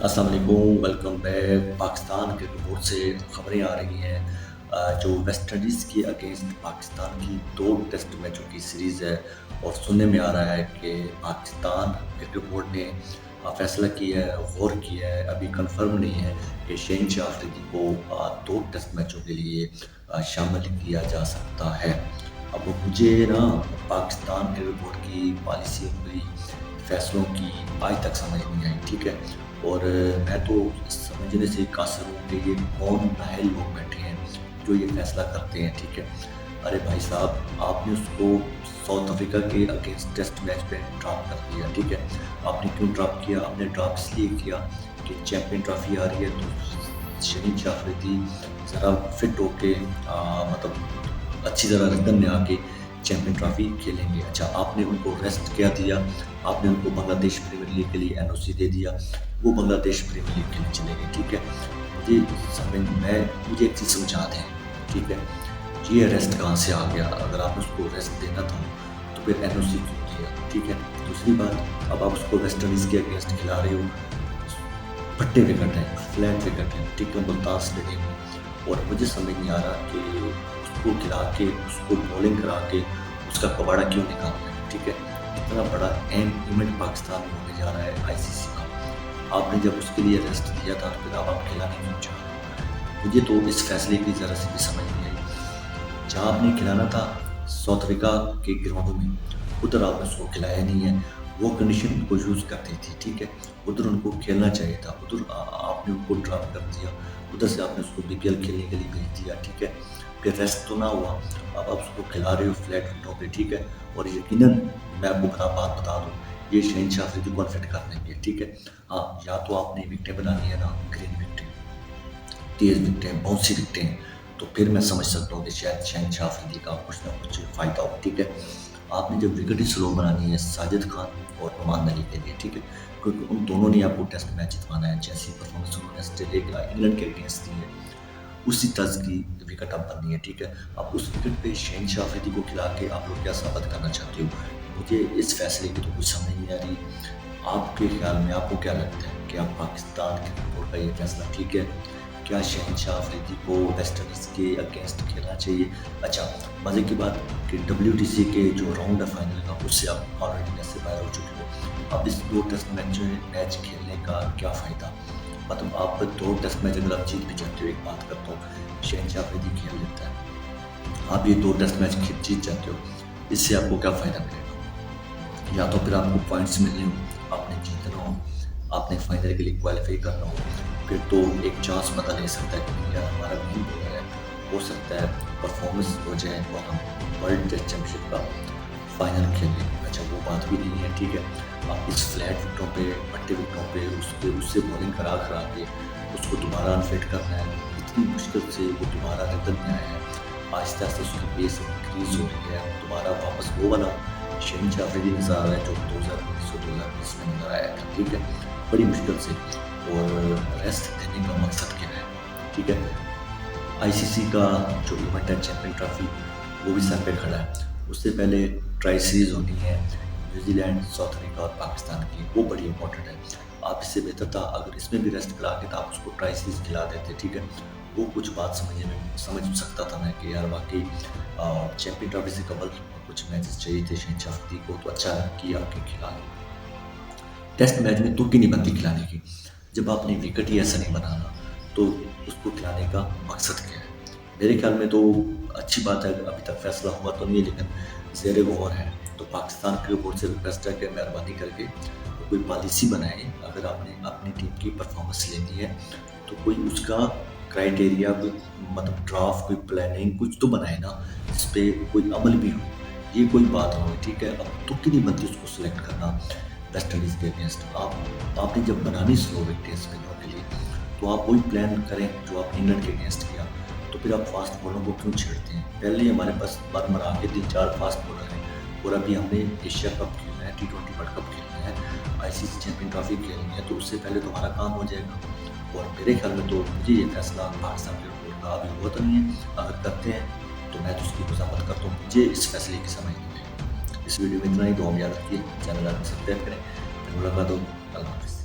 अस्सलाम वालेकुम, welcome back. Pakistan cricket board से खबरें आ रही हैं जो वेस्ट इंडीज़ के अगेंस्ट पाकिस्तान की 2 टेस्ट मैचों की सीरीज़ है। और सुनने में आ रहा है कि पाकिस्तान क्रिकेट बोर्ड ने फैसला किया है, गौर किया है, अभी कंफर्म नहीं है कि शहनशाह अफरीदी को 2 टेस्ट मैचों के लिए शामिल किया जा सकता है। अब मुझे ना पाकिस्तान क्रिकेट बोर्ड की पॉलिसी, कोई फैसलों की आज तक समझ नहीं आई, ठीक है। और मैं तो समझने से कासिर हूँ कि ये कौन नाअहल लोग बैठे हैं जो ये फैसला करते हैं, ठीक है। अरे भाई साहब, आपने उसको साउथ अफ्रीका के अगेंस्ट टेस्ट मैच पे ड्रॉप कर दिया, ठीक है। आपने क्यों ड्रॉप किया? आपने ड्रॉप इसलिए किया कि चैंपियन ट्रॉफी आ रही है, तो शहनशाह अफरीदी ज़रा फिट होके मतलब अच्छी तरह रिदम में आके चैंपियन ट्रॉफी खेलेंगे। अच्छा, आपने उनको रेस्ट क्या दिया? आपने उनको बांग्लादेश प्रीमियर लीग के लिए एनओसी दे दिया, वो बांग्लादेश प्रीमियर लीग के लिए चले गए, ठीक है। मुझे एक चीज़ समझा दें, ठीक है। ये रेस्ट कहाँ से आ गया? अगर आप उसको रेस्ट देना था तो फिर एनओसी क्यों दिया, ठीक है। दूसरी बात, अब आप उसको वेस्ट इंडीज़ के अगेंस्ट खिला रहे हो, भट्टे विकेट हैं, फ्लैट विकेट हैं, ठीक है, मुल्तान स्टेडियम में। और मुझे समझ नहीं आ रहा कि उसको खिला के, उसको बॉलिंग करा के उसका कबाड़ा क्यों निकालना है, ठीक है। इतना बड़ा अहम इवेंट पाकिस्तान में होने जा रहा है आईसीसी का। आपने जब उसके लिए रेस्ट दिया था तो फिर आप खिलाने क्यों चाह रहे हो? मुझे तो इस फैसले की ज़रा सी भी समझ नहीं आई। जहाँ आपने खिलाना था साउथ अफ्रीका के ग्राउंड में, उधर आपने उसको खिलाया नहीं है। वो कंडीशन उनको यूज़ करती थी, ठीक है। उधर उनको खेलना चाहिए था, उधर आपने उनको ड्रॉप कर दिया। उधर से आपने उसको बीपीएल खेलने के लिए भेज दिया, ठीक है। फिर रेस्ट तो ना हुआ, अब आप उसको खिला रहे हो फ्लैट विकेटों पे, ठीक है। और यकीनन मैं आपको बात बता दूँ, ये शहनशाह अफरीदी को अनफिट कर देंगे, ठीक है। हाँ, या तो आपने विकेटें बनानी है ना, ग्रीन विकेटें, तेज़ विकेटें, बाउंसी विकेटें, तो फिर मैं समझ सकता हूँ कि शायद शहनशाह अफरीदी का कुछ ना कुछ फ़ायदा हो, ठीक है। आपने जब विकेट ही स्लो बनानी है साजिद खान और नुमान अली के लिए, ठीक है, क्योंकि उन दोनों ने आपको टेस्ट मैच जितवाना है। जैसी परफॉर्मेंस उन्होंने ऑस्ट्रेलिया इंग्लैंड के अगेंस्ट दी है, उसी तर्ज की विकेट अब बननी है, ठीक है। अब उस विकेट पे शहनशाह अफरीदी को खिला के आप लोग क्या साबित करना चाहते हो? मुझे इस फैसले की तो कुछ समझ नहीं आ रही। आपके ख्याल में आपको क्या लगता है कि आप पाकिस्तान क्रिकेट बोर्ड का ये फैसला ठीक है? क्या शहनशाह अफरीदी को वेस्ट इंडीज़ के अगेंस्ट खेलना चाहिए? अच्छा, मज़े की बात कि डब्ल्यूटीसी के जो राउंड है फाइनल का, उससे आप ऑलरेडी मैच से बाहर हो चुके हो। अब इस 2 टेस्ट मैच खेलने का क्या फ़ायदा? मतलब आप 2 टेस्ट मैच अगर आप जीत भी जाते हो, एक बात करता हूँ, शहनशाह अफरीदी खेल लेता है, आप ये 2 टेस्ट मैच जीत जाते हो, इससे आपको क्या फ़ायदा मिलेगा? या तो फिर आपको पॉइंट्स मिलने हो, आपने जीतना हो, आपने फाइनल के लिए क्वालिफाई करना हो, फिर तो एक चांस पता ले सकता है कि यार हमारा भी बॉलर है, हो सकता है परफॉर्मेंस हो जाए और हम वर्ल्ड टेस्ट चैंपियनशिप का फाइनल खेल लें। अच्छा, वो बात भी नहीं है, ठीक है। आप इस फ्लैट विकेटों पे, भट्टे विकेटों पे उससे बॉलिंग करा के उसको दोबारा अनफिट करना है। इतनी मुश्किल से वो दोबारा रिदम में आया है, आहिस्ता आहिस्ता उसकी पेस इंक्रीज हो रही है, दोबारा वापस वो वाला शहनशाह अफरीदी नज़र आ रहा है जो 2019 और 2020 में नज़र आया था, ठीक है, बड़ी मुश्किल से। और रेस्ट देने का मकसद क्या है, ठीक है। आईसीसी का जो इवेंट है चैंपियन ट्रॉफी, वो भी सर पे खड़ा है। उससे पहले ट्राई सीरीज़ होनी है न्यूजीलैंड, साउथ अफ्रीका और पाकिस्तान की, वो बड़ी इंपॉर्टेंट है। आप इससे बेहतर था अगर इसमें भी रेस्ट करा के तो आप उसको ट्राई सीरीज़ खिला देते, ठीक है। वो कुछ बात समझ सकता था मैं कि यार वाकई चैंपियन ट्रॉफी से कबल कुछ मैचेस चाहिए थे शहनशाह अफरीदी को, तो अच्छा किया कि खिला लिया। टेस्ट मैच में तुर्की नहीं बनती खिलाने की। जब आपने विकेट ही ऐसा नहीं बनाना, तो उसको खिलाने का मकसद क्या है? मेरे ख्याल में तो अच्छी बात है, अभी तक फैसला हुआ तो नहीं है, लेकिन ज़ेर गौर है। तो पाकिस्तान क्रिकेट बोर्ड से रिक्वेस्ट है कि मेहरबानी करके कोई पॉलिसी बनाएँ। अगर आपने अपनी टीम की परफॉर्मेंस लेनी है, तो कोई उसका क्राइटेरिया, कोई मतलब ड्राफ्ट, कोई प्लानिंग कुछ तो बनाए ना, जिस पे कोई अमल भी हो। ये कोई बात ना हो, ठीक है। अब तुर्की नहीं बनती उसको सेलेक्ट करना वेस्ट इंडीज़ के अगेंस्ट। आपने जब बनानी स्लो विकेट स्पिनरों के लिए, तो आप वही प्लान करें जो आपने इंग्लैंड के अगेंस्ट किया। तो फिर आप फास्ट बॉलरों को क्यों छेड़ते हैं? पहले ही हमारे पास मर के 3-4 फास्ट बॉलर हैं, और अभी हमने एशिया कप खेलना है, टी20 वर्ल्ड कप खेलना है, आईसीसी चैंपियन ट्रॉफी खेलनी है, तो उससे पहले तो हमारा काम हो जाएगा। और मेरे ख्याल में तो मुझे ये फैसला पाकिस्तान क्रिकेट बोर्ड का अभी हुआ तो नहीं है। अगर करते हैं तो मैं तो उसकी खुशामद करता हूँ। मुझे इस फैसले की समझ नहीं आई। इस वीडियो में इतना ही। दुआ में याद रखिए, चैनल आप सब्सक्राइब करें। फिर मुलाकात हो। अल्लाह हाफ़िज़।